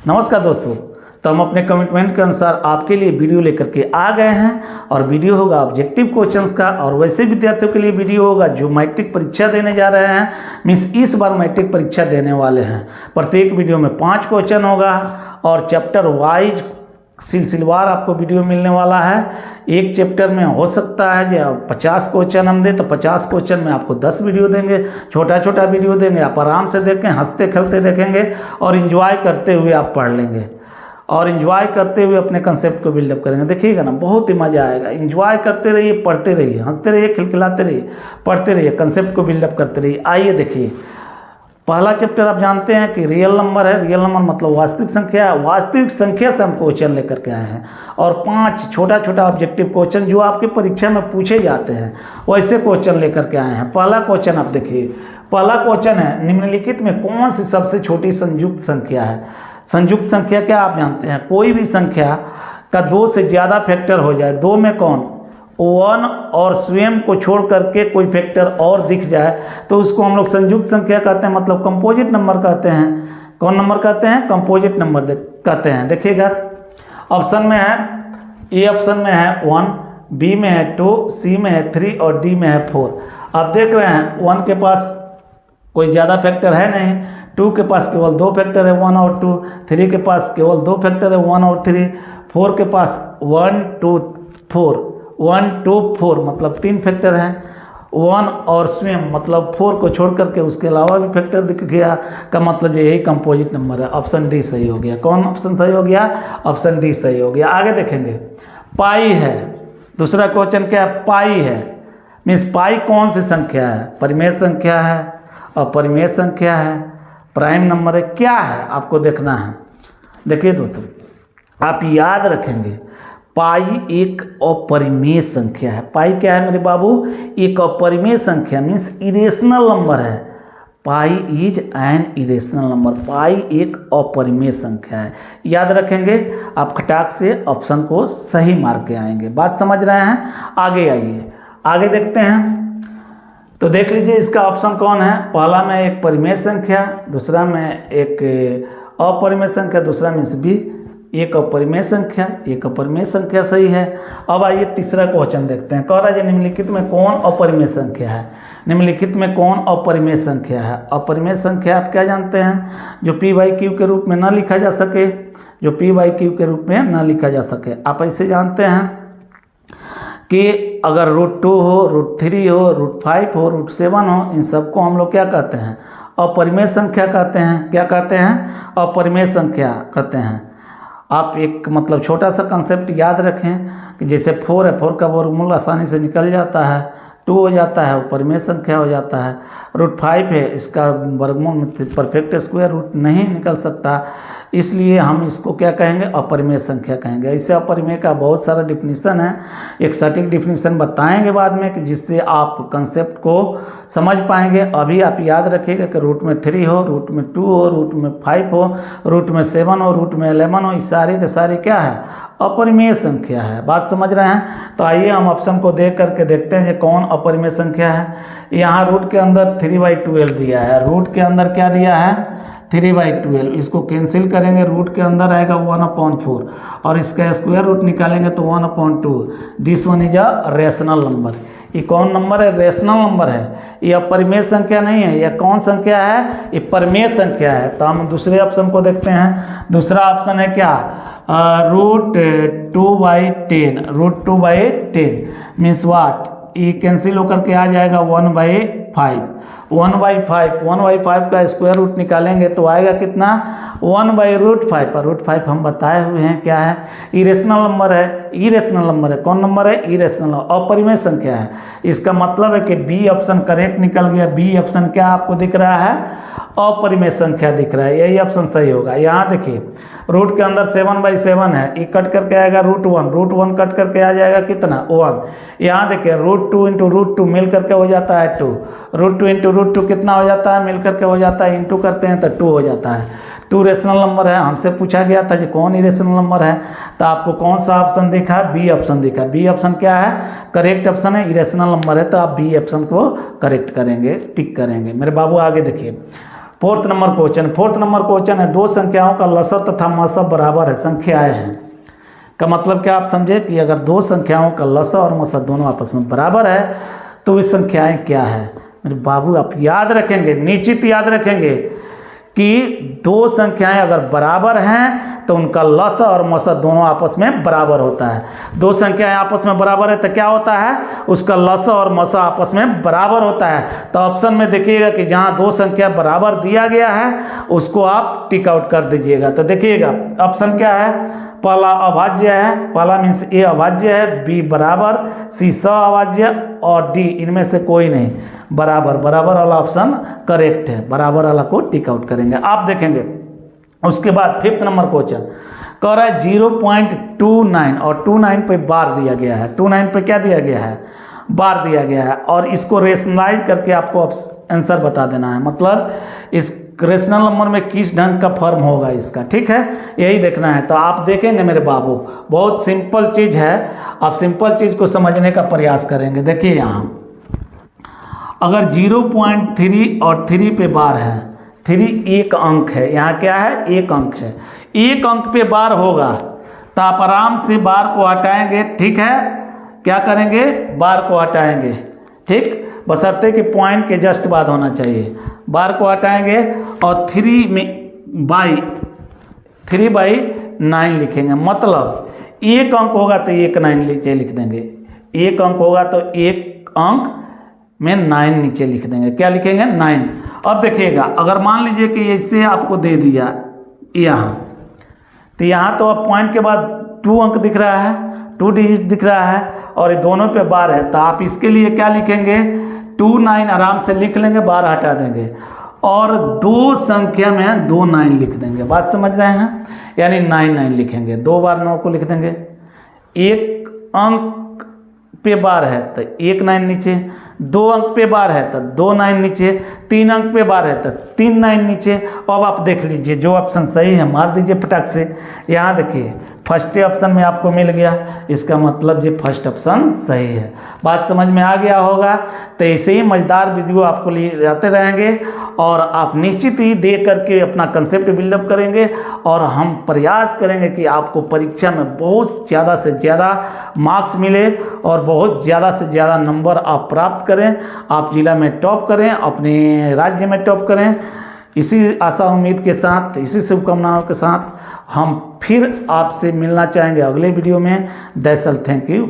नमस्कार दोस्तों। तो हम अपने कमिटमेंट के अनुसार आपके लिए वीडियो लेकर के आ गए हैं और वीडियो होगा ऑब्जेक्टिव क्वेश्चंस का। और वैसे विद्यार्थियों के लिए वीडियो होगा जो मैट्रिक परीक्षा देने जा रहे हैं, मीन्स इस बार मैट्रिक परीक्षा देने वाले हैं। प्रत्येक वीडियो में 5 क्वेश्चन होगा और चैप्टर वाइज सिलसिलेवार आपको वीडियो मिलने वाला है। एक चैप्टर में हो सकता है जो 50 क्वेश्चन हम दें तो 50 क्वेश्चन में आपको 10 वीडियो देंगे, छोटा छोटा वीडियो देंगे। आप आराम से देखें, हंसते खेलते देखेंगे और इन्जॉय करते हुए आप पढ़ लेंगे और इन्जॉय करते हुए अपने कंसेप्ट को बिल्डअप करेंगे। देखिएगा ना, बहुत ही मज़ा आएगा। इन्जॉय करते रहिए, पढ़ते रहिए, हंसते रहिए, खिलखिलाते रहिए, पढ़ते रहिए, कंसेप्ट को बिल्डअप करते रहिए। आइए देखिए, पहला चैप्टर आप जानते हैं कि रियल नंबर है। रियल नंबर मतलब वास्तविक संख्या है। वास्तविक संख्या से हम क्वेश्चन लेकर के आए हैं और 5 छोटा छोटा ऑब्जेक्टिव क्वेश्चन जो आपके परीक्षा में पूछे जाते हैं वैसे क्वेश्चन लेकर के आए हैं। पहला क्वेश्चन आप देखिए, पहला क्वेश्चन है, निम्नलिखित में कौन सी सबसे छोटी संयुक्त संख्या है। संयुक्त संख्या क्या आप जानते हैं? कोई भी संख्या का 2 से ज़्यादा फैक्टर हो जाए, 2 में कौन 1 और स्वयं को छोड़ करके कोई फैक्टर और दिख जाए तो उसको हम लोग संयुक्त संख्या कहते हैं, मतलब कंपोजिट नंबर कहते हैं। कौन नंबर कहते हैं? कंपोजिट नंबर कहते हैं। देखिएगा, ऑप्शन में है, ए ऑप्शन में है 1, बी में है 2, सी में है 3 और डी में है 4। आप देख रहे हैं 1 के पास कोई ज़्यादा फैक्टर है नहीं, 2 के पास केवल 2 फैक्टर है 1 और 2, 3 के पास केवल 2 फैक्टर है 1 और 3, 4 के पास 1 2 4 मतलब 3 फैक्टर हैं। 1 और स्वयं मतलब 4 को छोड़ करके उसके अलावा भी फैक्टर दिख गया का मतलब यही कंपोजिट नंबर है। ऑप्शन डी सही हो गया। कौन ऑप्शन सही हो गया? ऑप्शन डी सही हो गया। आगे देखेंगे, पाई है। दूसरा क्वेश्चन क्या है? पाई है। मीन्स पाई कौन सी संख्या है? परिमेय संख्या है, अपरिमेय संख्या है, प्राइम नंबर है, क्या है आपको देखना है। देखिए दोस्तों, आप याद रखेंगे पाई एक अपरिमेय संख्या है। पाई क्या है मेरे बाबू? एक अपरिमेय संख्या, मीन्स इरेशनल नंबर है। Pi is an irrational number. Pi एक अपरिमेय संख्या है। याद रखेंगे, आप खटाक से ऑप्शन को सही मार के आएंगे। बात समझ रहे हैं? आगे आइए, आगे देखते हैं। तो देख लीजिए इसका ऑप्शन कौन है। पहला में एक परिमेय संख्या, दूसरा में एक अपरिमेय संख्या, दूसरा में भी एक अपरिमेय संख्या। एक अपरिमेय संख्या सही है। अब आइए तीसरा क्वेश्चन देखते हैं। कह रहा है निम्नलिखित में कौन अपरिमेय संख्या है। निम्नलिखित में कौन अपरिमेय संख्या है? अपरिमेय संख्या आप क्या जानते हैं? जो p/q के रूप में ना लिखा जा सके, जो p/q के रूप में ना लिखा जा सके। आप ऐसे जानते हैं कि अगर √2 हो, √3 हो, √5 हो, √7 हो, इन सबको हम लोग क्या कहते हैं? अपरिमेय संख्या कहते हैं। क्या कहते हैं? अपरिमेय संख्या कहते हैं। आप एक मतलब छोटा सा कंसेप्ट याद रखें कि जैसे 4 है, 4 का वर्गमूल आसानी से निकल जाता है, 2 हो जाता है, अपरिमेय संख्या हो जाता है। √5 है, इसका वर्गमूल में परफेक्ट स्क्वायर रूट नहीं निकल सकता, इसलिए हम इसको क्या कहेंगे? अपरिमेय संख्या कहेंगे। ऐसे अपरिमेय का बहुत सारा डिफिनीसन है, एक सटीक डिफिनीसन बताएंगे बाद में कि जिससे आप कंसेप्ट को समझ पाएंगे। अभी आप याद रखिएगा कि रूट में 3 हो, रूट में 2 हो, रूट में 5 हो, रूट में 7 हो, रूट में 11 हो, ये सारे के सारे क्या है? अपरिमेय संख्या है। बात समझ रहे हैं? तो आइए हम ऑप्शन को देख करके देखते हैं कि कौन अपरिमेय संख्या है। यहाँ रूट के अंदर 3/12 दिया है। रूट के अंदर क्या दिया है? 3/12। इसको कैंसिल करेंगे, रूट के अंदर आएगा 1/4 और इसका स्क्वायर रूट निकालेंगे तो 1/2। This one is a rational number. ये कौन नंबर है? रेशनल नंबर है। ये अपरिमेय संख्या नहीं है। यह कौन संख्या है? ये परिमेय संख्या है। तो हम दूसरे ऑप्शन को देखते हैं। दूसरा ऑप्शन है क्या? √2/10। √2/10 मीन्स वाट? ये कैंसिल होकर के आ जाएगा 1/5। 1/5 का स्क्वायर रूट निकालेंगे तो आएगा कितना? 1/√5। और √5 हम बताए हुए हैं क्या है? इरेशनल नंबर है। इरेशनल नंबर है। कौन नंबर है? इरेशनल, अपरिमेय संख्या है। इसका मतलब है कि बी ऑप्शन करेक्ट निकल गया। बी ऑप्शन क्या आपको दिख रहा है? अपरिमेय संख्या दिख रहा है। यही ऑप्शन सही होगा। यहाँ देखिए, रूट के अंदर 7/7 है, ये कट करके आएगा √1। √1 कट करके आ जाएगा कितना? 1। यहाँ देखिए √2 × √2 मिल करके हो जाता है 2। √2 × √2 कितना हो जाता है? मिल करके हो जाता है, इंटू करते हैं तो 2 हो जाता है। 2 रेशनल नंबर है। हमसे पूछा गया था कि कौन इरेशनल नंबर है, तो आपको कौन सा ऑप्शन दिखा? बी ऑप्शन दिखा। बी ऑप्शन क्या है? करेक्ट ऑप्शन है, इरेशनल नंबर है, तो आप बी ऑप्शन को करेक्ट करेंगे, टिक करेंगे। मेरे बाबू आगे देखिए, फोर्थ नंबर क्वेश्चन है, दो संख्याओं का लसा तथा मसा बराबर है, संख्याएं हैं। का मतलब क्या आप समझे कि अगर दो संख्याओं का लसा और मसा दोनों आपस में बराबर है तो वे संख्याएं क्या है। मेरे बाबू आप याद रखेंगे, निश्चित याद रखेंगे कि दो संख्याएं अगर बराबर हैं तो उनका लसा और मसा दोनों आपस में बराबर होता है। दो संख्याएं आपस में बराबर है तो क्या होता है, उसका लसा और मसा आपस में बराबर होता है। तो ऑप्शन में देखिएगा कि जहां दो संख्या बराबर दिया गया है उसको आप टिक आउट कर दीजिएगा। तो देखिएगा ऑप्शन क्या है, पहला अभाज्य है, पहला मीन्स ए अभाज्य है, बी बराबर, सी अभाज्य और डी इनमें से कोई नहीं। बराबर वाला ऑप्शन करेक्ट है, बराबर वाला को टिक आउट करेंगे। आप देखेंगे उसके बाद फिफ्थ नंबर क्वेश्चन कह रहा है 0.29 और 29 पे बार दिया गया है। 29 पे क्या दिया गया है, बार दिया गया है और इसको रेशनलाइज करके आपको आंसर बता देना है। मतलब इस रेशनल नंबर में किस ढंग का फॉर्म होगा इसका, ठीक है, यही देखना है। तो आप देखेंगे मेरे बाबू, बहुत सिंपल चीज़ है, आप सिंपल चीज़ को समझने का प्रयास करेंगे। देखिए यहाँ अगर 0.3 और 3 पे बार है, 3 एक अंक है, यहाँ क्या है, एक अंक है, एक अंक पे बार होगा तो आप आराम से बार को हटाएंगे, ठीक है, क्या करेंगे, बार को हटाएंगे, ठीक, बशर्ते कि पॉइंट के जस्ट बाद होना चाहिए। बार को हटाएंगे और 3/9 लिखेंगे। मतलब एक अंक होगा तो एक 9 नीचे लिख देंगे, एक अंक होगा तो एक अंक में 9 नीचे लिख देंगे। क्या लिखेंगे, 9। अब देखिएगा अगर मान लीजिए कि इससे आपको दे दिया यहाँ, तो यहाँ तो अब पॉइंट के बाद 2 अंक दिख रहा है, 2 डिजिट दिख रहा है और ये दोनों पे बार है, तो आप इसके लिए क्या लिखेंगे, 29 आराम से लिख लेंगे, बार हटा देंगे और दो संख्या में 2 9 लिख देंगे। बात समझ रहे हैं, यानी 9 लिखेंगे, 2 बार 9 को लिख देंगे। एक अंक पे बार है तो एक 9 नीचे, 2 अंक पे बार है तो 2 9 नीचे, 3 अंक पे बार है तो 3 9 नीचे। अब आप देख लीजिए जो ऑप्शन सही है मार दीजिए फटाक से। यहाँ देखिए फर्स्ट ऑप्शन में आपको मिल गया, इसका मतलब ये फर्स्ट ऑप्शन सही है। बात समझ में आ गया होगा। तो ऐसे ही मज़ेदार वीडियो आपको लिए जाते रहेंगे और आप निश्चित ही देख करके अपना कंसेप्ट बिल्डअप करेंगे और हम प्रयास करेंगे कि आपको परीक्षा में बहुत ज़्यादा से ज़्यादा मार्क्स मिले और बहुत ज़्यादा से ज़्यादा नंबर आप प्राप्त करें, आप जिला में टॉप करें, अपने राज्य में टॉप करें। इसी आशा उम्मीद के साथ, इसी शुभकामनाओं के साथ हम फिर आपसे मिलना चाहेंगे अगले वीडियो में। That's all, thank you.